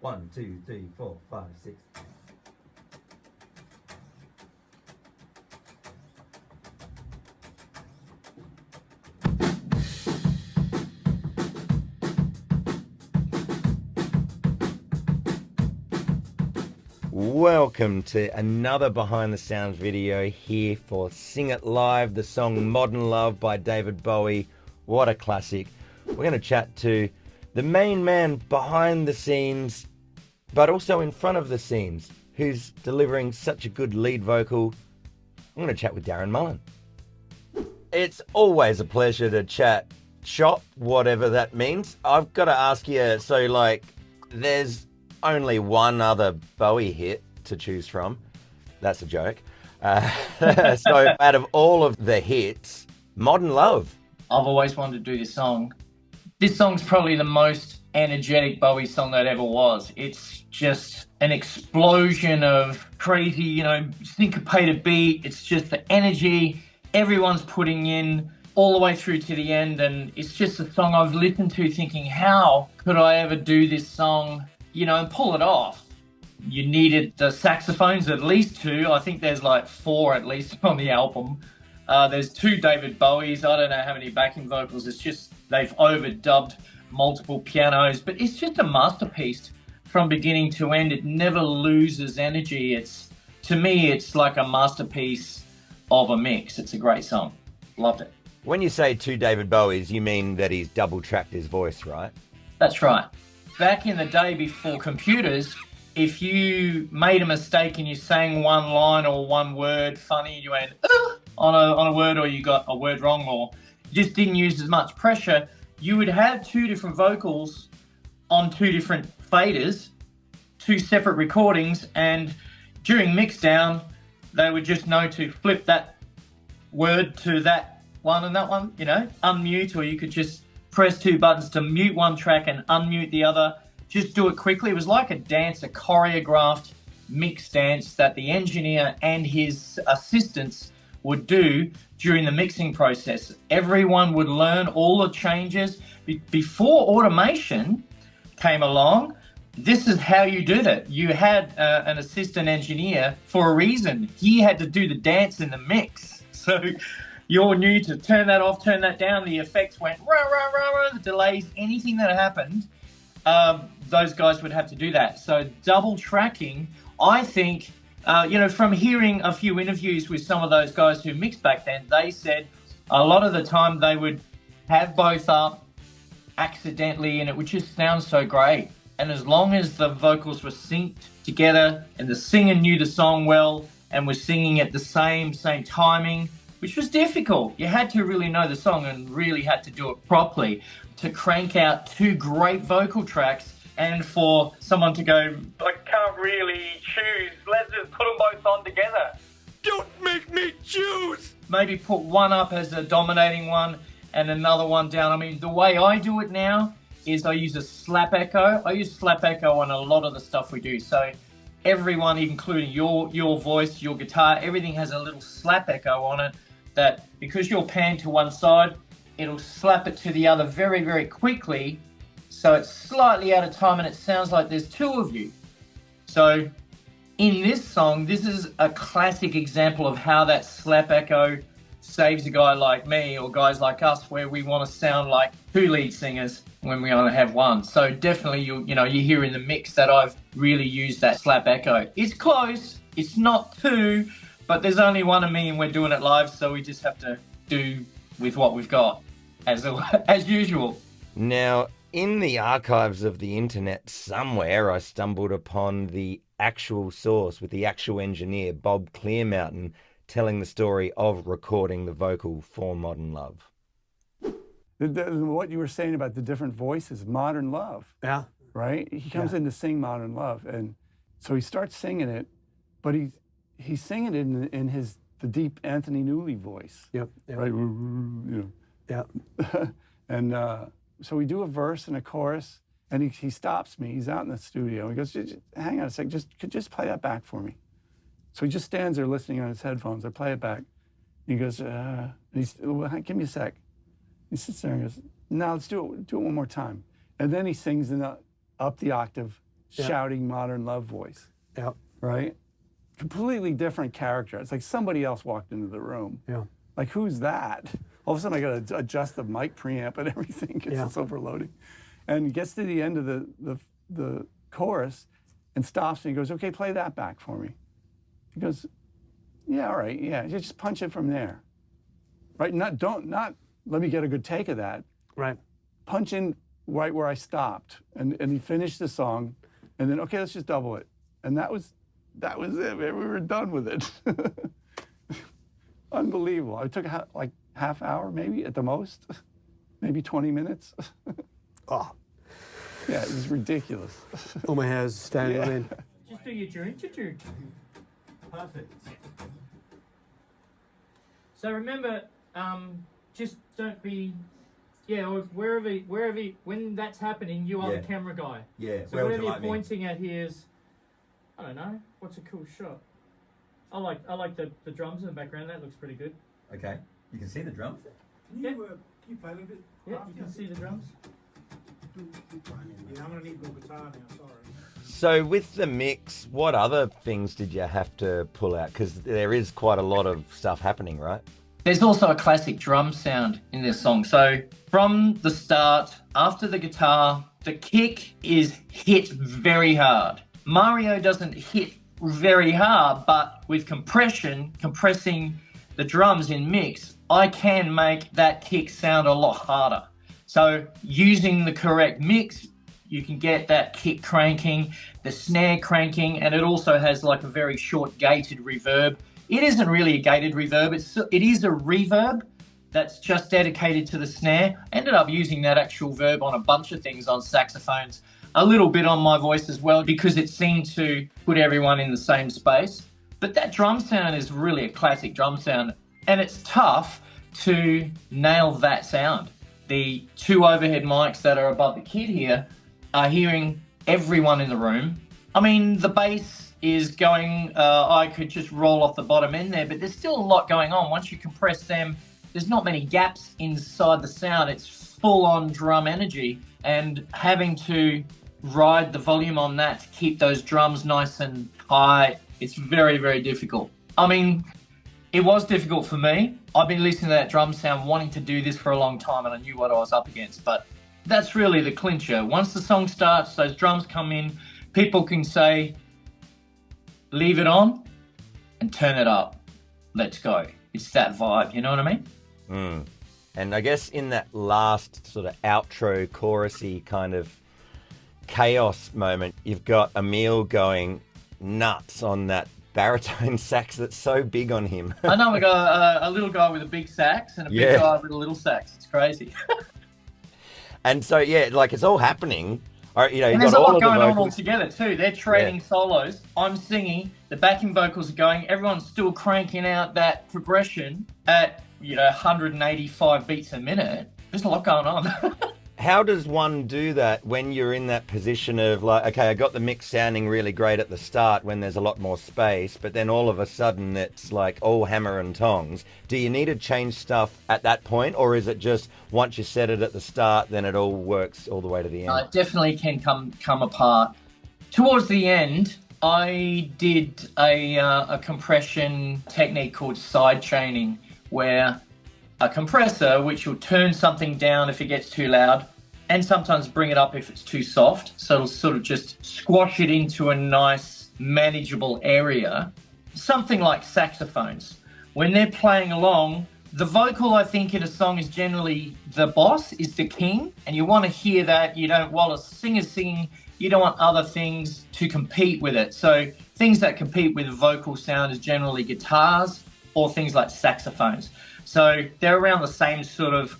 1, 2, 3, 4, 5, 6. Welcome to another Behind the Sounds video here for Sing It Live, the song Modern Love by David Bowie. What a classic. We're going to chat to the main man behind the scenes, but also in front of the scenes, who's delivering such a good lead vocal. I'm going to chat with Darren Mullan. It's always a pleasure to chat shop, whatever that means. I've got to ask you, so there's only one other Bowie hit to choose from. That's a joke. So out of all of the hits, Modern Love. I've always wanted to do this song. This song's probably the most energetic Bowie song that ever was. It's just an explosion of crazy, syncopated beat. It's just the energy everyone's putting in all the way through to the end. And it's just a song I've listened to thinking, how could I ever do this song, and pull it off? You needed the saxophones, at least 2. I think there's 4 at least on the album. There's 2 David Bowies. I don't know how many backing vocals. It's just they've overdubbed multiple pianos, but it's just a masterpiece from beginning to end. It never loses energy. To me, it's like a masterpiece of a mix. It's a great song. Loved it. When you say 2 David Bowies, you mean that he's double-tracked his voice, right? That's right. Back in the day before computers, if you made a mistake and you sang one line or one word funny, you went on a word, or you got a word wrong, or just didn't use as much pressure, you would have 2 different vocals on 2 different faders, 2 separate recordings, and during mixdown, they would just know to flip that word to that one and that one, unmute, or you could just press 2 buttons to mute one track and unmute the other. Just do it quickly. It was like a dance, a choreographed mix dance that the engineer and his assistants would do during the mixing process. Everyone would learn all the changes. Before automation came along, this is how you did it. You had an assistant engineer for a reason. He had to do the dance in the mix. So you're new to turn that off, turn that down. The effects went rah, rah, rah, rah, the delays, anything that happened, those guys would have to do that. So double tracking, I think, from hearing a few interviews with some of those guys who mixed back then, they said a lot of the time they would have both up accidentally and it would just sound so great. And as long as the vocals were synced together and the singer knew the song well and was singing at the same timing, which was difficult. You had to really know the song and really had to do it properly to crank out 2 great vocal tracks, and for someone to go, I can't really choose, let's just put them both on together. Don't make me choose! Maybe put one up as a dominating one and another one down. I mean, the way I do it now is I use a slap echo. I use slap echo on a lot of the stuff we do. So everyone, including your voice, your guitar, everything has a little slap echo on it that because you're panned to one side, it'll slap it to the other very, very quickly. So it's slightly out of time and it sounds like there's 2 of you. So in this song, this is a classic example of how that slap echo saves a guy like me or guys like us where we want to sound like 2 lead singers when we only have one. So definitely you hear in the mix that I've really used that slap echo. It's close, it's not 2, but there's only 1 of me and we're doing it live, so we just have to do with what we've got as usual. Now, in the archives of the internet somewhere, I stumbled upon the actual source with the actual engineer, Bob Clearmountain, telling the story of recording the vocal for Modern Love. What you were saying about the different voices, Modern Love. Yeah. Right? He comes in to sing Modern Love. And so he starts singing it, but he's singing it in the deep Anthony Newley voice. Yep. Right? Yeah. And so we do a verse and a chorus, and he stops me. He's out in the studio. He goes, hang on a sec, just play that back for me. So he just stands there listening on his headphones. I play it back. He goes, well, give me a sec. He sits there and goes, no, let's do it one more time. And then he sings up the octave shouting modern love voice. Yeah. Right? Completely different character. It's like somebody else walked into the room. Yeah. Like, who's that? All of a sudden, I got to adjust the mic preamp and everything because it's overloading. And he gets to the end of the chorus and stops and he goes, okay, play that back for me. He goes, yeah, all right, yeah, just punch it from there. Right? Not let me get a good take of that. Right. Punch in right where I stopped. And he finished the song and then, okay, let's just double it. And that was it, man. We were done with it. Unbelievable. It took like half hour, maybe at the most, maybe 20 minutes. Oh. Yeah, it was ridiculous. All my hairs standing on end. Just do your tune. Perfect. So remember, just don't be, or wherever, when that's happening, you are the camera guy. Yeah. So whatever you're pointing at here is, I don't know, what's a cool shot? I like the drums in the background. That looks pretty good. Okay. You can see the drums? Can you play a little bit? Yeah, you can see the drums. Yeah, I'm going to need more guitar now, sorry. So with the mix, what other things did you have to pull out? Because there is quite a lot of stuff happening, right? There's also a classic drum sound in this song. So from the start, after the guitar, the kick is hit very hard. Mario doesn't hit very hard, but with compressing the drums in mix, I can make that kick sound a lot harder. So using the correct mix, you can get that kick cranking, the snare cranking, and it also has like a very short gated reverb. It isn't really a gated reverb, it is a reverb that's just dedicated to the snare. I ended up using that actual verb on a bunch of things on saxophones, a little bit on my voice as well, because it seemed to put everyone in the same space. But that drum sound is really a classic drum sound, and it's tough to nail that sound. The two overhead mics that are above the kit here are hearing everyone in the room. I mean, the bass is going, I could just roll off the bottom end there, but there's still a lot going on. Once you compress them, there's not many gaps inside the sound. It's full on drum energy, and having to ride the volume on that to keep those drums nice and high, it's very, very difficult. I mean, it was difficult for me. I've been listening to that drum sound, wanting to do this for a long time, and I knew what I was up against. But that's really the clincher. Once the song starts, those drums come in, people can say, leave it on and turn it up. Let's go. It's that vibe, you know what I mean? Mm. And I guess in that last sort of outro, chorusy kind of chaos moment, you've got Emile going nuts on that baritone sax that's so big on him. I know, we got a little guy with a big sax and a big guy with a little sax. It's crazy. And so, yeah, like it's all happening. You know, and you've there's got a all lot of the going on all vocals together too. They're trading solos. I'm singing. The backing vocals are going. Everyone's still cranking out that progression at 185 beats a minute. There's a lot going on. How does one do that when you're in that position of like, okay, I got the mix sounding really great at the start when there's a lot more space, but then all of a sudden it's like all hammer and tongs. Do you need to change stuff at that point, or is it just once you set it at the start, then it all works all the way to the end? It definitely can come apart. Towards the end, I did a compression technique called side chaining, where a compressor, which will turn something down if it gets too loud, and sometimes bring it up if it's too soft. So it'll sort of just squash it into a nice, manageable area. Something like saxophones. When they're playing along, the vocal, I think, in a song is generally the boss, is the king, and you want to hear that. You don't, while a singer's singing, you don't want other things to compete with it. So things that compete with vocal sound is generally guitars or things like saxophones. So they're around the same sort of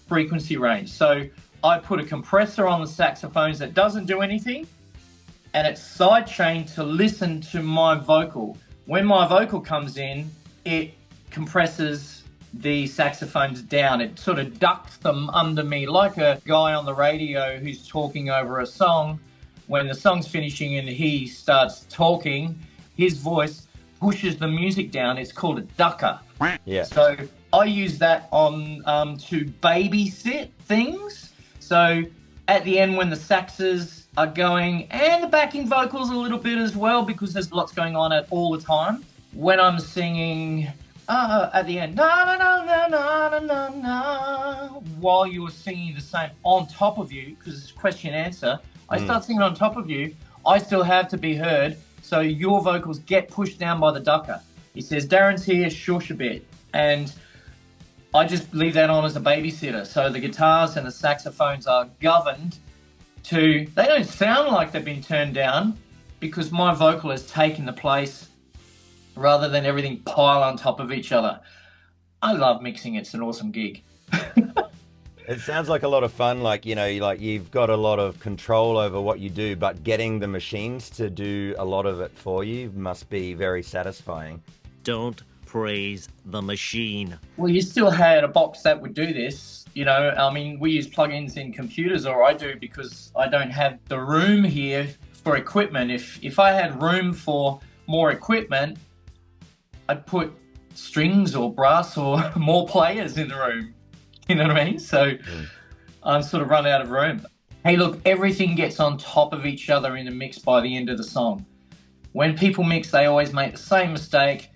frequency range. So I put a compressor on the saxophones that doesn't do anything, and it's sidechained to listen to my vocal. When my vocal comes in, it compresses the saxophones down. It sort of ducks them under me like a guy on the radio who's talking over a song. When the song's finishing and he starts talking, his voice pushes the music down. It's called a ducker. Yeah. So I use that on to babysit things. So at the end, when the saxes are going, and the backing vocals a little bit as well, because there's lots going on at all the time. When I'm singing at the end, na na na na na na na, while you're singing the same on top of you, because it's question and answer, I start singing on top of you, I still have to be heard, so your vocals get pushed down by the ducker. He says, Darren's here, shush a bit. And I just leave that on as a babysitter. So the guitars and the saxophones are governed to, they don't sound like they've been turned down because my vocal has taken the place rather than everything pile on top of each other. I love mixing. It's an awesome gig. It sounds like a lot of fun, like, you know, like you've got a lot of control over what you do, but getting the machines to do a lot of it for you must be very satisfying. Don't praise the machine. Well, you still had a box that would do this. You know, I mean, we use plugins in computers, or I do, because I don't have the room here for equipment. If I had room for more equipment, I'd put strings or brass or more players in the room. You know what I mean? So I'm sort of run out of room. Hey, look, everything gets on top of each other in the mix by the end of the song. When people mix, they always make the same mistake.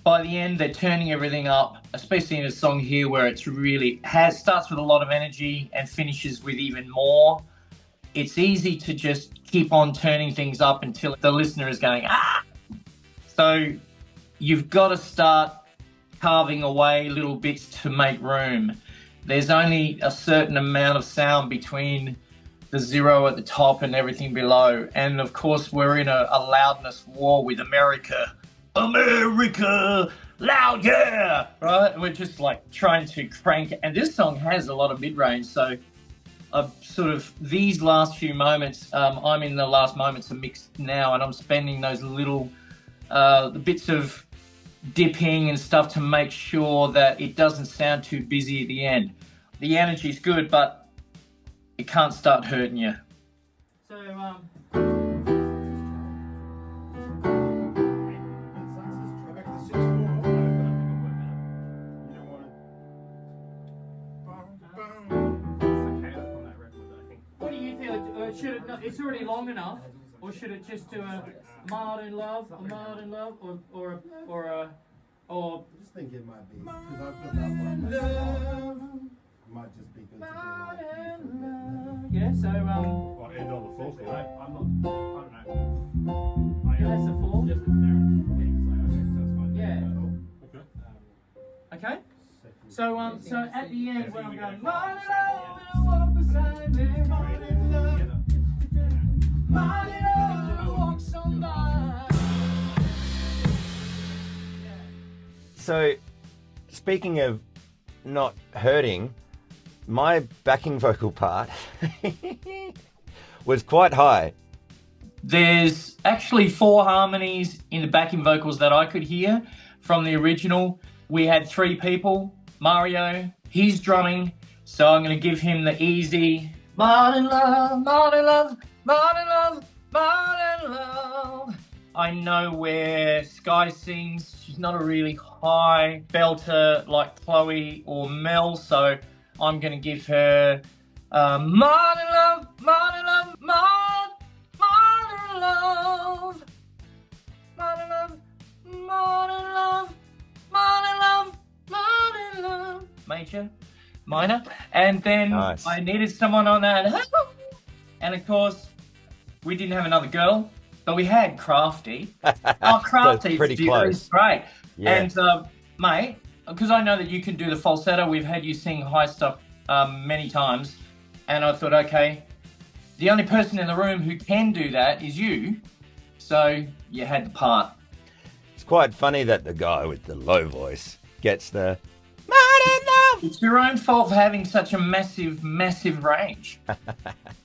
By the end, they're turning everything up, especially in a song here where it's really starts with a lot of energy and finishes with even more. It's easy to just keep on turning things up until the listener is going, ah! So you've got to start carving away little bits to make room. There's only a certain amount of sound between the zero at the top and everything below. And of course, we're in a loudness war with America. America, loud, yeah, right? We're just like trying to crank, and this song has a lot of mid-range, so I've sort of, these last few moments, I'm in the last moments of mix now, and I'm spending those little bits of dipping and stuff to make sure that it doesn't sound too busy at the end. The energy's good, but it can't start hurting you. So, what do you feel? Should it not, it's already long enough, or should it just do a Martin Love, or I just think it might be, because I put that one. Love. Might just be good to do like yeah, so Well, end on the fourth line. I don't know. Yeah, that's the four. Just yeah. Okay. So at the end when I'm going, Martin Love will walk beside me. Martin Love walks on by. So, speaking of not hurting, my backing vocal part was quite high. There's actually 4 harmonies in the backing vocals that I could hear from the original. We had 3 people. Mario, he's drumming, so I'm going to give him the easy Martin Love, Martin Love, Martin Love, Martin Love. I know where Zkye sings. She's not a really high belter like Chloe or Mel, so I'm going to give her Martin Love, Martin Love, Martin Love, Martin Love, Martin Love, Martin Love, Martin Love. Major, minor. And then Nice. I needed someone on that. And of course, we didn't have another girl, but we had Crafty. Oh, Crafty, pretty close. great. Yeah. And mate, because I know that you can do the falsetto, we've had you sing high stuff many times, and I thought, okay, the only person in the room who can do that is you, so you had the part. It's quite funny that the guy with the low voice gets the Martin Love. It's your own fault for having such a massive range,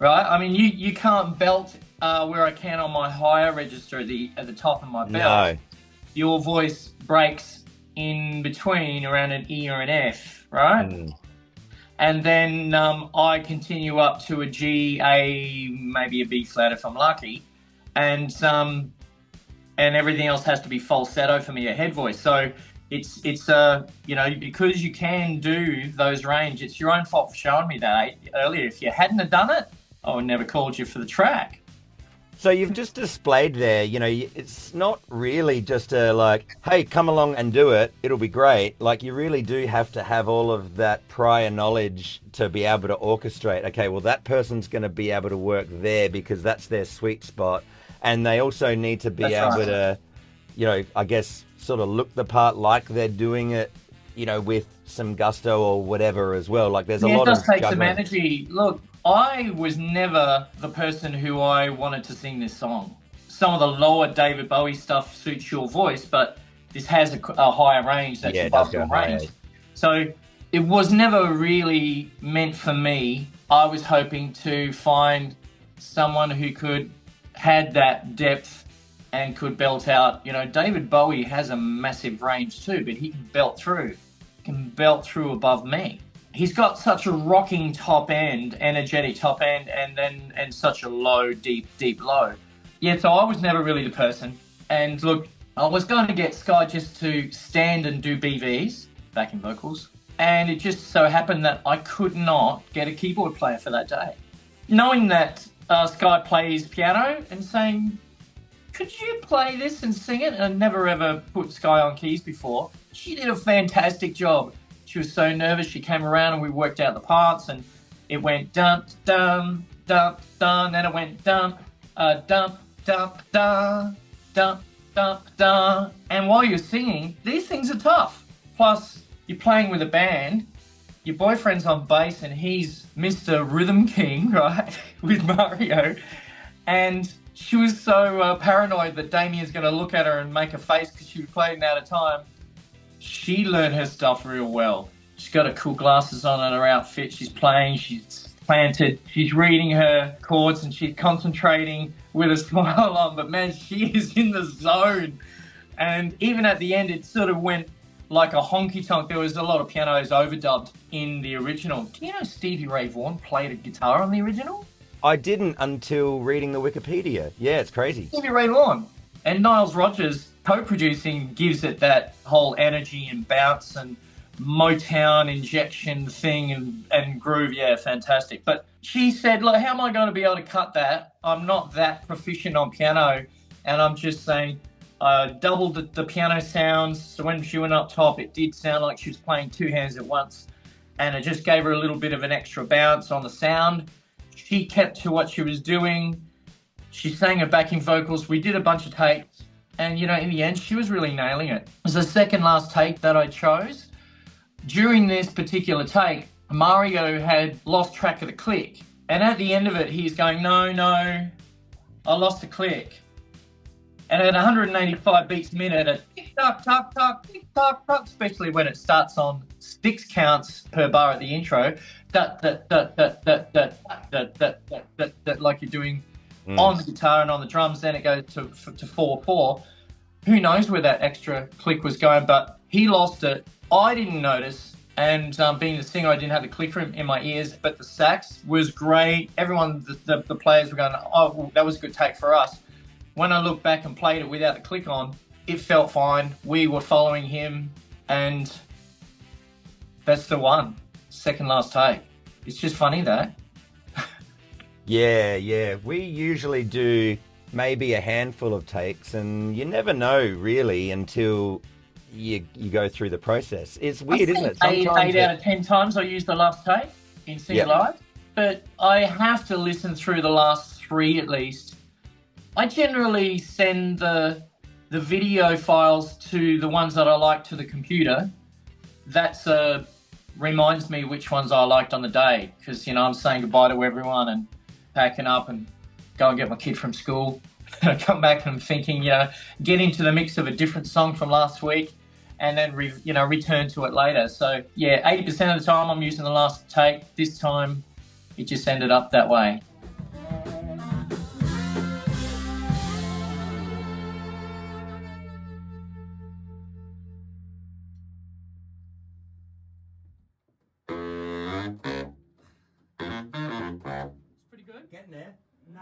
right? I mean, you can't belt where I can on my higher register at the top of my belt. No. Your voice breaks in between around an E or an F, right? Mm. And then I continue up to a G, A, maybe a B flat if I'm lucky, and everything else has to be falsetto for me, a head voice. So it's you know, because you can do those range, it's your own fault for showing me that earlier. If you hadn't have done it, I would never called you for the track. So you've just displayed there, you know, it's not really just a like, hey, come along and do it. It'll be great. Like you really do have to have all of that prior knowledge to be able to orchestrate. Okay, well, that person's going to be able to work there because that's their sweet spot. And they also need to be able to, you know, I guess sort of look the part like they're doing it, you know, with some gusto or whatever as well. Like there's a lot of it does take some juggling. energy. Look, I was never the person who I wanted to sing this song. Some of the lower David Bowie stuff suits your voice, but this has a higher range that's above your range. So it was never really meant for me. I was hoping to find someone who had that depth and could belt out. You know, David Bowie has a massive range too, but he can belt through above me. He's got such a rocking top end, energetic top end, and such a low, deep low. Yeah, so I was never really the person. And look, I was going to get Zkye just to stand and do BVs, backing vocals, and it just so happened that I could not get a keyboard player for that day. Knowing that Zkye plays piano and saying, could you play this and sing it? And I never ever put Zkye on keys before. She did a fantastic job. She was so nervous. She came around and we worked out the parts, and it went dun dun dun dun, then it went dun dun dun dun dun dun dun. And while you're singing, these things are tough. Plus, you're playing with a band. Your boyfriend's on bass, and he's Mr. Rhythm King, right, with Marino. And she was so paranoid that Damien's going to look at her and make a face because she was playing out of time. She learned her stuff real well. She's got her cool glasses on and her outfit. She's playing, she's planted, she's reading her chords, and she's concentrating with a smile on. But man, she is in the zone. And even at the end, it sort of went like a honky-tonk. There was a lot of pianos overdubbed in the original. Do you know Stevie Ray Vaughan played a guitar on the original? I didn't until reading the Wikipedia. Yeah, it's crazy. Stevie Ray Vaughan. And Niles Rodgers co-producing gives it that whole energy and bounce and Motown injection thing and groove. Yeah, fantastic. But she said, look, how am I going to be able to cut that? I'm not that proficient on piano. And I'm just saying, doubled the piano sounds. So when she went up top, it did sound like she was playing two hands at once. And it just gave her a little bit of an extra bounce on the sound. She kept to what she was doing. She sang her backing vocals. We did a bunch of takes. And, you know, in the end, she was really nailing it. It was the second last take that I chose. During this particular take, Mario had lost track of the click. And at the end of it, he's going, no, I lost the click. And at 185 beats a minute, at tick-tock, tock-tock, tick-tock, tock, especially when it starts on 6 counts per bar at the intro, like you're doing on the guitar and on the drums, then it goes to 4/4. Who knows where that extra click was going, but he lost it. I didn't notice, and being the singer, I didn't have the clicker in my ears, but the sax was great. Everyone, the players were going, oh, well, that was a good take for us. When I looked back and played it without the click on, it felt fine. We were following him, and that's the one. Second last take. It's just funny, that. Yeah. We usually do maybe a handful of takes, and you never know really until you go through the process. It's weird, isn't it? Sometimes 8 out of 10 times I use the last take in Sing Live, but I have to listen through the last 3 at least. I generally send the video files to the ones that I like to the computer. That's reminds me which ones I liked on the day, because, you know, I'm saying goodbye to everyone and packing up and go and get my kid from school. I come back and I'm thinking, you know, get into the mix of a different song from last week and then, return to it later. So, yeah, 80% of the time I'm using the last take. This time it just ended up that way. Getting there. Nah.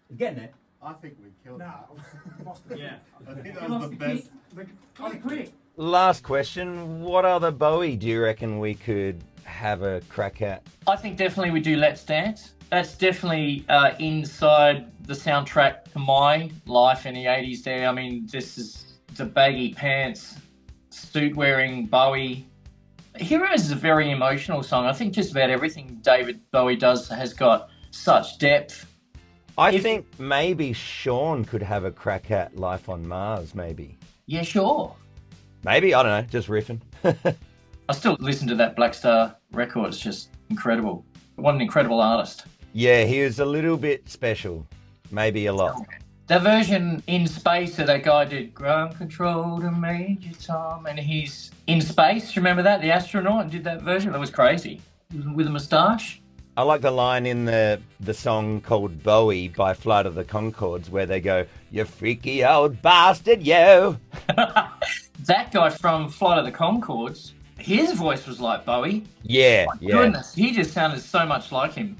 You're getting it. I think we killed it. Yeah. I think that was the best. Last question. What other Bowie do you reckon we could have a crack at? I think definitely we do Let's Dance. That's definitely inside the soundtrack to my life in the 80s there. I mean, this is the baggy pants, suit-wearing Bowie. Heroes is a very emotional song. I think just about everything David Bowie does has got such depth. I think maybe Sean could have a crack at Life on Mars, maybe. Yeah, sure. Maybe, I don't know, just riffing. I still listen to that Black Star record. It's just incredible. What an incredible artist. Yeah, he was a little bit special. Maybe a lot. That version in space that guy did, ground control to Major Tom, and he's in space. Remember that? The astronaut did that version. That was crazy. With a moustache. I like the line in the song called Bowie by Flight of the Conchords where they go, "You freaky old bastard, you." That guy from Flight of the Conchords, his voice was like Bowie. Yeah, My goodness, he just sounded so much like him.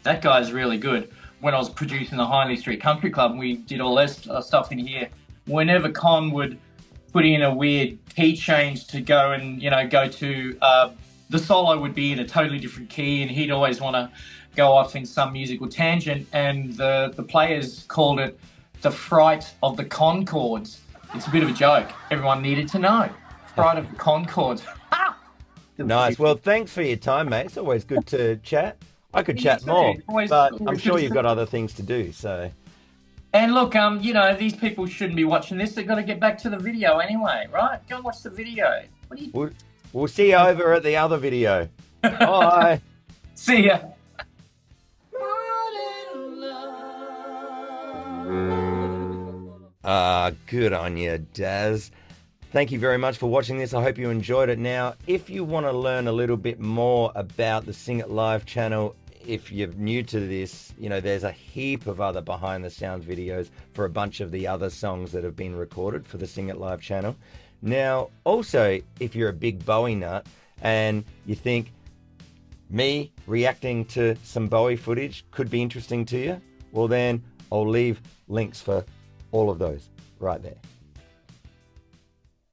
That guy's really good. When I was producing the Hindley Street Country Club, and we did all that stuff in here. Whenever Con would put in a weird key change to go and, go to the solo would be in a totally different key, and he'd always want to go off in some musical tangent, and the players called it the Fright of the Conchords. It's a bit of a joke. Everyone needed to know. Fright of the Conchords. Nice. Well, thanks for your time, mate. It's always good to chat. I could chat more, but I'm sure you've got other things to do, so... And look, these people shouldn't be watching this. They've got to get back to the video anyway, right? Go and watch the video. What are you... We'll see you over at the other video. Bye. See ya. Good on you, Daz. Thank you very much for watching this. I hope you enjoyed it. Now, if you want to learn a little bit more about the Sing It Live channel, if you're new to this, there's a heap of other behind the sounds videos for a bunch of the other songs that have been recorded for the Sing It Live channel. Now, also, if you're a big Bowie nut and you think me reacting to some Bowie footage could be interesting to you, well then I'll leave links for all of those right there.